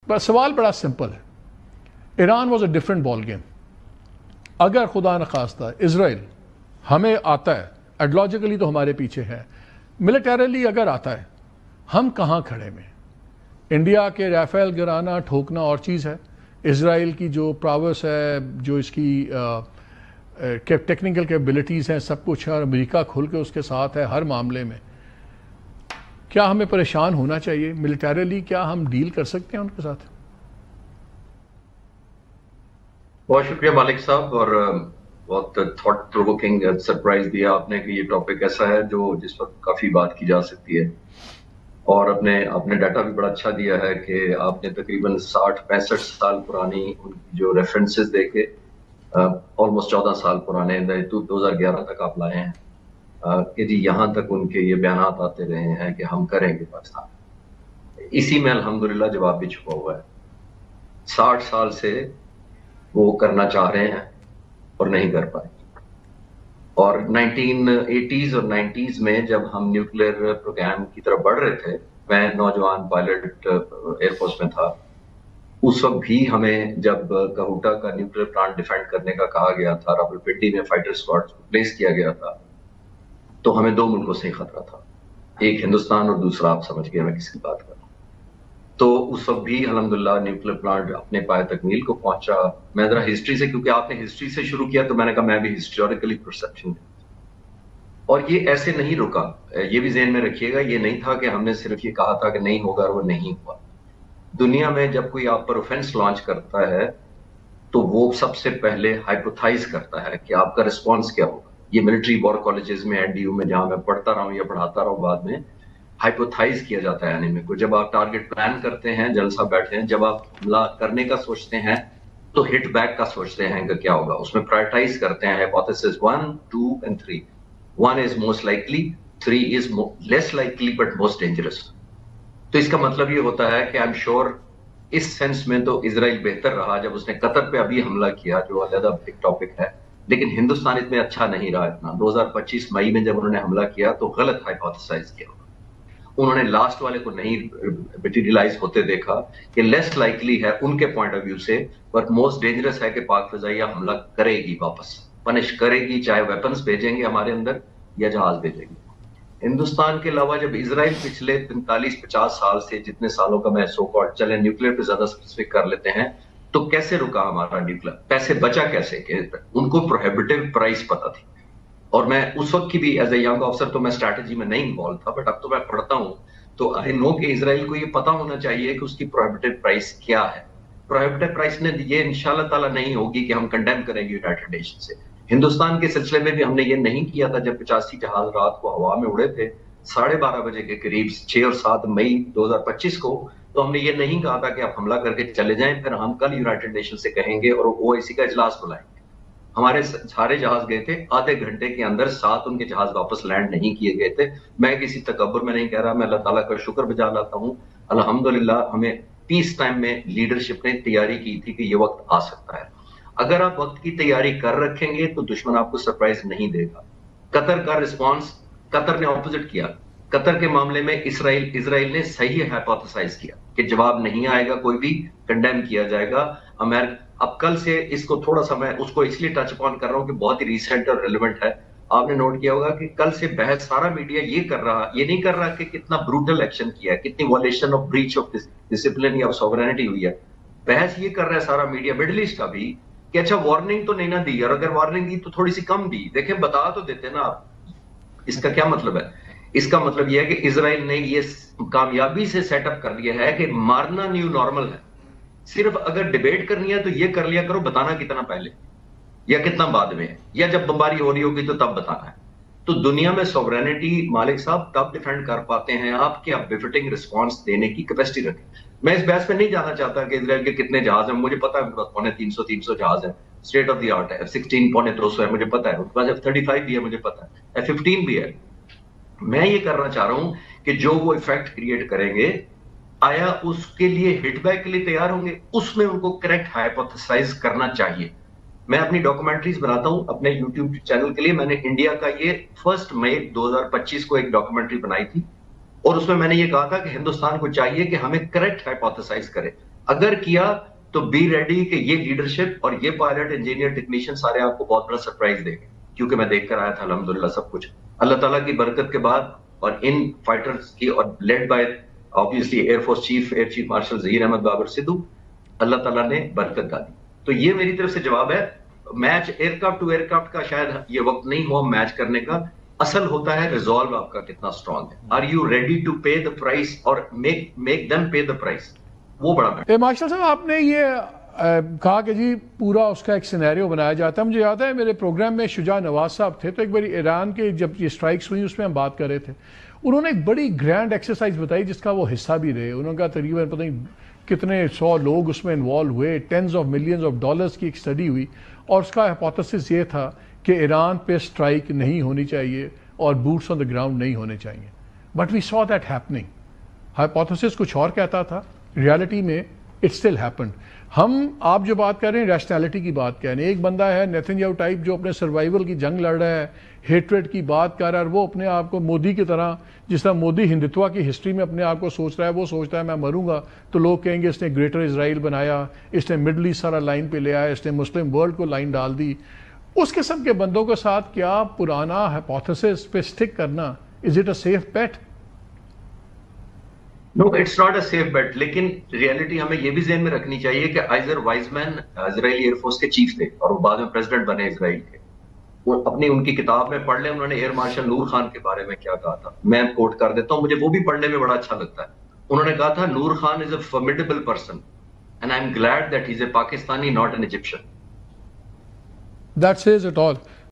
बस सवाल बड़ा सिंपल है, Iran was a different ball game. अगर खुदा न खास्ता इसराइल हमें आता है, आइडियोलॉजिकली तो हमारे पीछे है, मिलिटरीली अगर आता है, हम कहाँ खड़े में? इंडिया के राफेल गिराना ठोकना और चीज़ है, इसराइल की जो प्रावस है, जो इसकी टेक्निकल कैपेबिलिटीज़ हैं, सब कुछ है, और अमेरिका खुल के उसके साथ है हर मामले में। क्या हमें परेशान होना चाहिए मिलिटरीली? क्या हम डील कर सकते हैं उनके साथ? बहुत शुक्रिया मालिक साहब, और बहुत थॉट प्रोवोकिंग सरप्राइज दिया आपने कि ये टॉपिक ऐसा है जो जिस पर काफी बात की जा सकती है। और आपने डाटा भी बड़ा अच्छा दिया है कि आपने तकरीबन 60-65 साल पुरानी उनकी जो रेफरेंसेस देके ऑलमोस्ट 14 साल पुराने 2011 तक आप लाए हैं कि जी यहाँ तक उनके ये बयानात आते रहे हैं कि हम करेंगे पाकिस्तान। इसी में अल्हम्दुलिल्लाह जवाब भी छुपा हुआ है। 60 साल से वो करना चाह रहे हैं और नहीं कर पाए। और 1980s और 90s में जब हम न्यूक्लियर प्रोग्राम की तरफ बढ़ रहे थे, मैं नौजवान पायलट एयरफोर्स में था, उस वक्त भी हमें जब कहूटा का न्यूक्लियर प्लांट डिफेंड करने का कहा गया था, रावलपिंडी में फाइटर स्क्वाड प्लेस किया गया था, तो हमें 2 मुल्कों से ही खतरा था, एक हिंदुस्तान और दूसरा आप समझ गए मैं किसकी बात कर रहा हूं। तो उस वक्त भी अल्हम्दुलिल्लाह न्यूक्लियर प्लांट अपने पाए तकमील को पहुंचा। मैं जरा हिस्ट्री से, क्योंकि आपने हिस्ट्री से शुरू किया तो मैंने कहा मैं भी हिस्टोरिकली परसेप्शन। और ये ऐसे नहीं रुका, ये भी ज़हन में रखिएगा, ये नहीं था कि हमने सिर्फ ये कहा था कि नहीं होगा और वो नहीं हुआ। दुनिया में जब कोई आप पर ऑफेंस लॉन्च करता है तो वो सबसे पहले हाइपोथाइज करता है कि आपका रिस्पॉन्स क्या होगा। ये मिलिट्री वॉर कॉलेजेस में, एनडीयू में, जहां मैं पढ़ता रहा हूं या पढ़ाता रहा हूं, बाद में हाइपोथाइज किया जाता है एनिमी को। जब आप टारगेट प्लान करते हैं, जलसा बैठे हैं, जब आप हमला करने का सोचते हैं तो हिट बैक का सोचते हैं कि क्या होगा। उसमें प्रायोरिटाइज करते हैं hypothesis 1, 2 and 3। 1 is most likely, 3 is less likely but most dangerous। तो इसका मतलब ये होता है कि आई एम श्योर इस सेंस में तो इजराइल बेहतर रहा जब उसने कतर पे अभी हमला किया, जो अलग एक टॉपिक है, लेकिन हिंदुस्तान इसमें अच्छा नहीं रहा इतना। 2025 मई में जब उन्होंने हमला किया तो गलत हाइपोथेसाइज किया उन्होंने, लास्ट वाले को नहीं मटेरियलाइज होते देखा कि लेस लाइकली है उनके पॉइंट ऑफ व्यू से, बट मोस्ट डेंजरस है कि पाक फिजाइया हमला करेगी, वापस पनिश करेगी, चाहे वेपन्स भेजेंगे हमारे अंदर या जहाज भेजेंगे। हिंदुस्तान के अलावा जब इजराइल पिछले 45-50 साल से, जितने सालों का मैं सो कॉल्ड, चले न्यूक्लियर पे ज्यादा स्पेसिफिक कर लेते हैं, तो कैसे रुका हमारा न्यूक्लियर? पैसे बचा कैसे? उनको प्रोहिबिटिव प्राइस पता थी। और मैं उस वक्त की भी एज ए यंग ऑफिसर तो मैं स्ट्रैटेजी में नहीं इन्वॉल्व था, बट अब तो मैं पढ़ता हूं तो आई नो कि इजराइल को ये पता होना चाहिए कि उसकी प्रोहिबिटिव प्राइस क्या है। प्रोहिबिटिव प्राइस ने ये इंशाल्लाह ताला नहीं होगी कि हम कंडेम करेंगे यूनाइटेड नेशन से। हिंदुस्तान के सिलसिले में भी हमने ये नहीं किया था। जब 85 जहाज रात को हवा में उड़े थे 12:30 बजे के करीब, 6 और 7 मई 2025 को, तो हमने ये नहीं कहा था कि आप हमला करके चले जाएं, फिर हम कल यूनाइटेड नेशन से कहेंगे और ओआईसी का इजलास बुलाएंगे। हमारे सारे जहाज गए थे, आधे घंटे के अंदर 7 उनके जहाज वापस लैंड नहीं किए गए थे। मैं किसी तकब्बुर में नहीं कह रहा, मैं अल्लाह ताला का शुक्र बजा लाता हूँ। अल्हम्दुलिल्लाह हमें पीस टाइम में लीडरशिप ने तैयारी की थी कि ये वक्त आ सकता है। अगर आप वक्त की तैयारी कर रखेंगे तो दुश्मन आपको सरप्राइज नहीं देगा। कतर का रिस्पॉन्स, कतर ने ऑपोजिट किया। कतर के मामले में इसराइल ने सही हाइपोथेसाइज किया कि जवाब नहीं आएगा, कोई भी कंडेम किया जाएगा। अमेरिका अब कल से इसको थोड़ा सा मैं उसको इसलिए टच अपॉन कर रहा हूं कि बहुत ही रिसेंट और रिलेवेंट है। आपने नोट किया होगा कि कल से बहस सारा मीडिया ये नहीं कर रहा कि कितना ब्रूटल एक्शन किया है, कितनी वॉलेशन ऑफ ब्रीच ऑफ डिसिप्लिन या सॉवरेनिटी हुई है। बहस ये कर रहा है सारा मीडिया, मिडिल ईस्ट का भी, कि अच्छा वार्निंग तो नहीं ना दी, और अगर वार्निंग दी तो थोड़ी सी कम दी, देखें बता तो देते ना आप। इसका क्या मतलब है? इसका मतलब यह है कि इजराइल ने ये कामयाबी से सेटअप कर लिया है कि मारना न्यू नॉर्मल है। सिर्फ अगर डिबेट करनी है तो ये कर लिया करो, बताना कितना पहले या कितना बाद में, या जब बमबारी हो रही होगी तो तब बताना है। तो दुनिया में सॉवरेनिटी मालिक साहब तब डिफेंड कर पाते हैं आप कि आप बिफिटिंग रिस्पॉन्स देने की कैपेसिटी रखें। मैं इस बहस में नहीं जाना चाहता कि इजराइल के कितने जहाज हैं, मुझे पता है उनके पास 350 जहाज है, स्टेट ऑफ द आर्ट है। F-16 250 है, मुझे पता है। उनके पास F-35 भी है, मुझे पता है। F-15 भी है। मैं ये करना चाह रहा हूं कि जो वो इफेक्ट क्रिएट करेंगे, आया उसके लिए हिटबैक के लिए तैयार होंगे, उसमें उनको करेक्ट हाइपोथेसाइज करना चाहिए। मैं अपनी डॉक्यूमेंट्रीज बनाता हूं अपने यूट्यूब चैनल के लिए। मैंने इंडिया का ये 1 मई 2025 को एक डॉक्यूमेंट्री बनाई थी, और उसमें मैंने ये कहा था कि हिंदुस्तान को चाहिए कि हमें करेक्ट हाइपोथेसाइज करे। اگر کیا تو بی ریڈی کہ یہ لیڈرشپ اور یہ پائلٹ انجینئر ٹیکنیشین سارے آپ کو بہت بڑا سرپرائز دیں گے, کیونکہ میں دیکھ کر آیا تھا الحمدللہ سب کچھ اللہ تعالیٰ کی برکت کے بعد, اور ان فائٹرز کی, اور lead by obviously air force chief air chief marshal Zaheer Ahmed Babar Sidhu, اللہ تعالیٰ نے برکت ڈالی. تو یہ میری طرف سے جواب ہے. میچ ایئرکرافٹ ٹو ایئرکرافٹ کا شاید یہ وقت نہیں ہو میچ کرنے کا, اصل ہوتا ہے ریزالو آپ کا کتنا اسٹرانگ ہے. Are you ready to pay the price اور make them pay the price, وہ بڑا میٹر. مارشل صاحب آپ نے یہ کہا کہ جی پورا اس کا ایک سینیریو بنایا جاتا ہے. مجھے یاد ہے میرے پروگرام میں شجاع نواز صاحب تھے, تو ایک باری ایران کے جب یہ سٹرائکس ہوئی اس میں ہم بات کر رہے تھے, انہوں نے ایک بڑی گرینڈ ایکسرسائز بتائی جس کا وہ حصہ بھی رہے. انہوں نے کہا تقریباً پتہ نہیں کتنے 100 لوگ اس میں انوالو ہوئے, tens of millions of dollars کی ایک اسٹڈی ہوئی, اور اس کا ہائپوتھیسس یہ تھا کہ ایران پہ اسٹرائک نہیں ہونی چاہیے اور بوٹس آن دا گراؤنڈ نہیں ہونے چاہیے. But we saw that happening. Hypothesis کچھ اور کہتا تھا, ریالٹی میں اٹ اسٹل ہیپنڈ. آپ جو بات کر رہے ہیں ریشنلٹی کی بات کر رہے ہیں. ایک بندہ ہے نیتن یاہو ٹائپ جو اپنے سروائیول کی جنگ لڑ رہا ہے, ہیٹریڈ کی بات کر رہا ہے, اور وہ اپنے آپ کو مودی کی طرح, جس طرح مودی ہندتوا کی ہسٹری میں اپنے آپ کو سوچ رہا ہے, وہ سوچتا ہے میں مروں گا تو لوگ کہیں گے اس نے گریٹر اسرائیل بنایا, اس نے مڈل ایسٹ سارا لائن پہ لے آیا, اس نے مسلم ورلڈ کو لائن ڈال دی. اس قسم کے بندوں کے ساتھ کیا پرانا ہائپوتھیسس پہ اسٹک کرنا, is it a safe bet? No it's not a safe bet. لیکن ریئلٹی ہمیں یہ بھی ذہن میں رکھنی چاہیے کہ Ezer Weizman Israeli air force کے چیف تھے اور وہ بعد میں پریزیڈنٹ بنے اسرائیل کے. وہ اپنی ان کی کتاب میں پڑھ لیں, انہوں نے ایئر مارشل نور خان کے بارے میں کیا کہا تھا. میں کوٹ کر دیتا ہوں, مجھے وہ بھی پڑھنے میں بڑا اچھا لگتا ہے. انہوں نے کہا تھا Noor Khan is a formidable person and I am glad that he is a Pakistani not an Egyptian. That says it all.